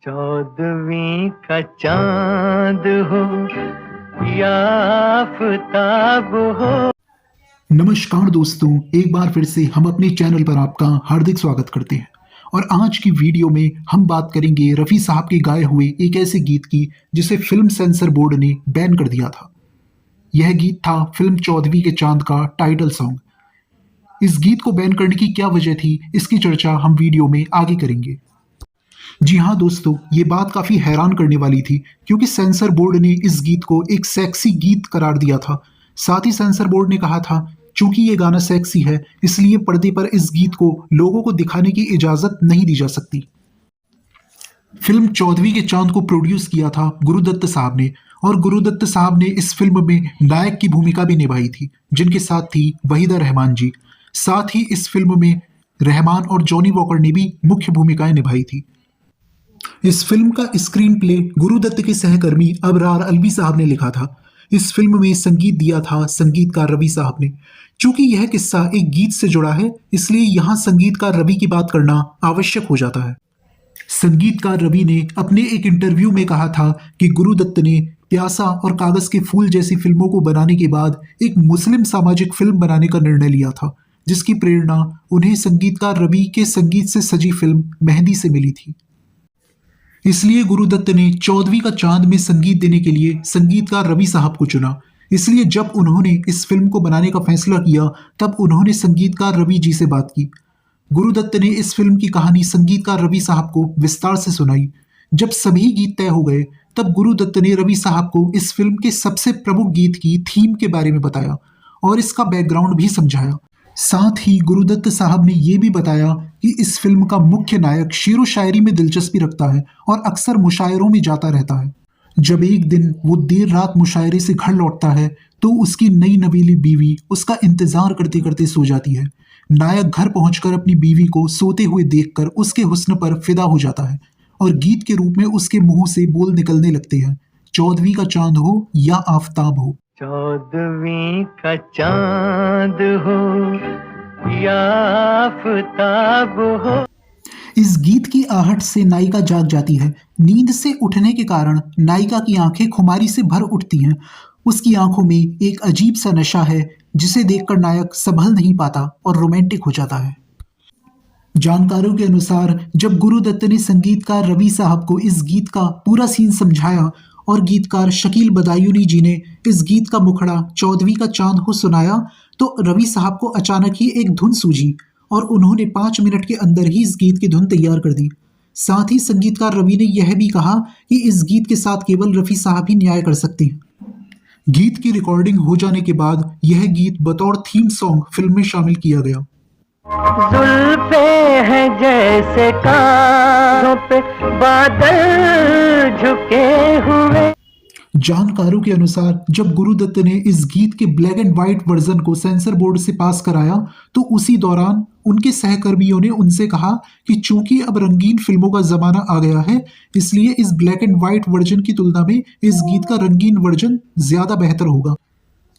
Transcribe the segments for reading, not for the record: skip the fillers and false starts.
चौदहवीं का चांद हो या आफताब हो। नमस्कार दोस्तों, एक बार फिर से हम अपने चैनल पर आपका हार्दिक स्वागत करते हैं। और आज की वीडियो में हम बात करेंगे रफ़ी साहब के गाए हुए एक ऐसे गीत की जिसे फिल्म सेंसर बोर्ड ने बैन कर दिया था। यह गीत था फिल्म चौदहवीं के चांद का टाइटल सॉन्ग। इस गीत को बैन करने की क्या वजह थी, इसकी चर्चा हम वीडियो में आगे करेंगे। जी हाँ दोस्तों, ये बात काफ़ी हैरान करने वाली थी क्योंकि सेंसर बोर्ड ने इस गीत को एक सेक्सी गीत करार दिया था। साथ ही सेंसर बोर्ड ने कहा था चूंकि ये गाना सेक्सी है इसलिए पर्दे पर इस गीत को लोगों को दिखाने की इजाज़त नहीं दी जा सकती। फिल्म चौदहवीं के चांद को प्रोड्यूस किया था गुरुदत्त साहब ने, और गुरुदत्त साहब ने इस फिल्म में नायक की भूमिका भी निभाई थी, जिनके साथ थी वहीदा रहमान जी। साथ ही इस फिल्म में रहमान और जॉनी वॉकर ने भी मुख्य भूमिकाएं निभाई थी। इस फिल्म का स्क्रीन प्ले गुरुदत्त के सहकर्मी अबरार अलवी साहब ने लिखा था। इस फिल्म में संगीत दिया था संगीतकार रवि साहब ने। चूंकि यह किस्सा एक गीत से जुड़ा है इसलिए यहाँ संगीतकार रवि की बात करना आवश्यक हो जाता है। संगीतकार रवि ने अपने एक इंटरव्यू में कहा था कि गुरुदत्त ने प्यासा और कागज के फूल जैसी फिल्मों को बनाने के बाद एक मुस्लिम सामाजिक फिल्म बनाने का निर्णय लिया था, जिसकी प्रेरणा उन्हें संगीतकार रवि के संगीत से सजी फिल्म मेहंदी से मिली थी। इसलिए गुरुदत्त ने चौदहवीं का चांद में संगीत देने के लिए संगीतकार रवि साहब को चुना। इसलिए जब उन्होंने इस फिल्म को बनाने का फैसला किया तब उन्होंने संगीतकार रवि जी से बात की। गुरुदत्त ने इस फिल्म की कहानी संगीतकार रवि साहब को विस्तार से सुनाई। जब सभी गीत तय हो गए तब गुरुदत्त ने रवि साहब को इस फिल्म के सबसे प्रमुख गीत की थीम के बारे में बताया और इसका बैकग्राउंड भी समझाया। साथ ही गुरुदत्त साहब ने यह भी बताया कि इस फिल्म का मुख्य नायक शेर व शायरी में दिलचस्पी रखता है और अक्सर मुशायरों में जाता रहता है। जब एक दिन वो देर रात मुशायरे से घर लौटता है तो उसकी नई नवेली बीवी उसका इंतजार करते करते सो जाती है। नायक घर पहुंचकर अपनी बीवी को सोते हुए देखकर उसके हुस्न पर फिदा हो जाता है और गीत के रूप में उसके मुंह से बोल निकलने लगते हैं, चौदहवीं का चांद हो या आफताब हो। चौदहवीं का चांद हो या आफताब हो। इस गीत की आहट से नायिका जाग जाती है। नींद से उठने के कारण नायिका की आंखें खुमारी से भर उठती हैं। उसकी आंखों में एक अजीब सा नशा है जिसे देखकर नायक संभल नहीं पाता और रोमांटिक हो जाता है। जानकारों के अनुसार जब गुरुदत्त ने संगीतकार रवि साहब को इस गीत का पूरा सीन समझाया और गीतकार शकील बदायूनी जी ने इस गीत का मुखड़ा चौदहवीं का चांद हो सुनाया तो रवि साहब को अचानक ही एक धुन सूझी और उन्होंने 5 मिनट के अंदर ही इस गीत की धुन तैयार कर दी। साथ ही संगीतकार रवि ने यह भी कहा कि इस गीत के साथ केवल रफ़ी साहब ही न्याय कर सकते हैं। गीत की रिकॉर्डिंग हो जाने के बाद यह गीत बतौर थीम सॉन्ग फिल्म में शामिल किया गया। जुल्फे हैं जैसे कांधों पे बादल झुके हुए। जानकारों के अनुसार जब गुरुदत्त ने इस गीत के ब्लैक एंड व्हाइट वर्जन को सेंसर बोर्ड से पास कराया तो उसी दौरान उनके सहकर्मियों ने उनसे कहा कि चूंकि अब रंगीन फिल्मों का जमाना आ गया है इसलिए इस ब्लैक एंड व्हाइट वर्जन की तुलना में इस गीत का रंगीन वर्जन ज्यादा बेहतर होगा।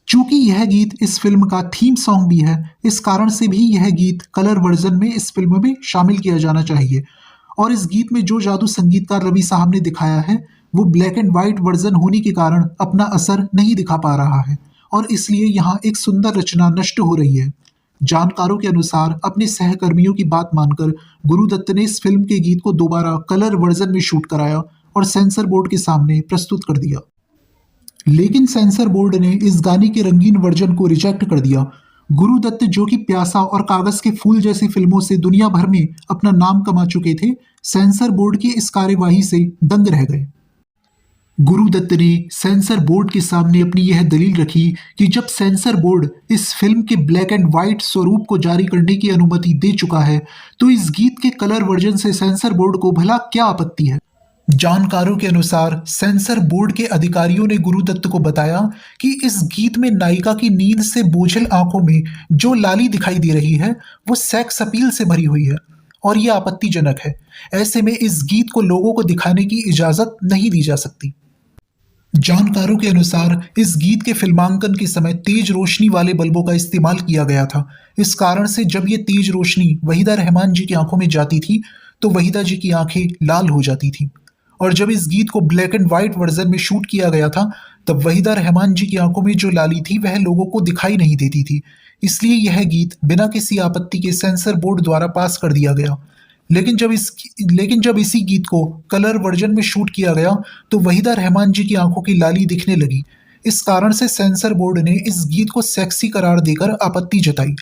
चूंकि यह गीत इस फिल्म का थीम सॉन्ग भी है, इस कारण से भी यह गीत कलर वर्जन में इस फिल्म में शामिल किया जाना चाहिए। और इस गीत में जो जादू संगीतकार रवि साहब ने दिखाया है वो ब्लैक एंड व्हाइट वर्जन होने के कारण अपना असर नहीं दिखा पा रहा है और इसलिए यहाँ एक सुंदर रचना नष्ट हो रही है। जानकारों के अनुसार अपने सहकर्मियों की बात मानकर गुरुदत्त ने इस फिल्म के गीत को दोबारा कलर वर्जन में शूट कराया और सेंसर बोर्ड के सामने प्रस्तुत कर दिया। लेकिन सेंसर बोर्ड ने इस गाने के रंगीन वर्जन को रिजेक्ट कर दिया। गुरुदत्त जो कि प्यासा और कागज के फूल जैसी फिल्मों से दुनिया भर में अपना नाम कमा चुके थे, सेंसर बोर्ड की इस कार्यवाही से दंग रह गए। गुरुदत्त ने सेंसर बोर्ड के सामने अपनी यह दलील रखी कि जब सेंसर बोर्ड इस फिल्म के ब्लैक एंड व्हाइट स्वरूप को जारी करने की अनुमति दे चुका है तो इस गीत के कलर वर्जन से सेंसर बोर्ड को भला क्या आपत्ति है। जानकारों के अनुसार सेंसर बोर्ड के अधिकारियों ने गुरुदत्त को बताया कि इस गीत में नायिका की नींद से बोझिल आंखों में जो लाली दिखाई दे रही है वो सेक्स अपील से भरी हुई है और ये आपत्तिजनक है। ऐसे में इस गीत को लोगों को दिखाने की इजाजत नहीं दी जा सकती। जानकारों के अनुसार इस गीत के फिल्मांकन के समय तेज रोशनी वाले बल्बों का इस्तेमाल किया गया था। इस कारण से जब ये तेज रोशनी वहीदा रहमान जी की आंखों में जाती थी तो वहीदा जी की आंखें लाल हो जाती थी। और जब इस गीत को ब्लैक एंड व्हाइट वर्जन में शूट किया गया था तब वहीदा रहमान जी की आंखों में जो लाली थी वह लोगों को दिखाई नहीं देती थी, इसलिए यह गीत बिना किसी आपत्ति के सेंसर बोर्ड द्वारा पास कर दिया गया। लेकिन जब इसी गीत को कलर वर्जन में शूट किया गया तो वहीदा रहमान जी की आंखों की लाली दिखने लगी। इस कारण से सेंसर बोर्ड ने इस गीत को सेक्सी करार देकर आपत्ति जताई।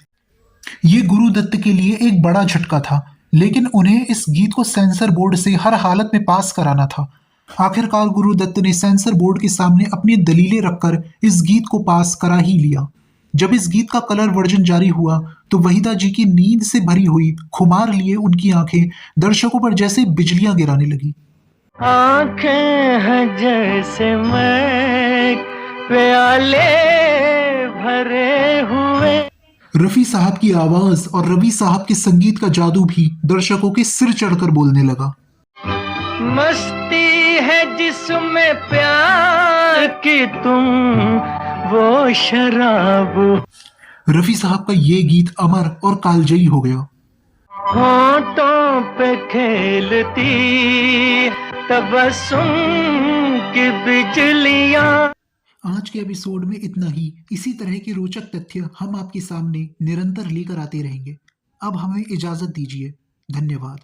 ये गुरु दत्त के लिए एक बड़ा झटका था, लेकिन उन्हें इस गीत को सेंसर बोर्ड से हर हालत में पास कराना था। आखिरकार गुरु दत्त ने सेंसर बोर्ड के सामने अपनी दलीलें रखकर इस गीत को पास करा ही लिया। जब इस गीत का कलर वर्जन जारी हुआ तो वहीदा जी की नींद से भरी हुई खुमार लिए उनकी आंखें दर्शकों पर जैसे बिजलियां गिराने लगी। आंखें हैं जैसे मैं प्याले भरे हुए। रफी साहब की आवाज और रवि साहब के संगीत का जादू भी दर्शकों के सिर चढ़कर बोलने लगा। मस्ती है जिसमें प्यार की तुम वो शराब। रफी साहब का ये गीत अमर और कालजयी हो गया। होठों पे खेलती तबस्सुम की बिजलियां। आज के एपिसोड में इतना ही। इसी तरह के रोचक तथ्य हम आपके सामने निरंतर लेकर आते रहेंगे। अब हमें इजाजत दीजिए। धन्यवाद।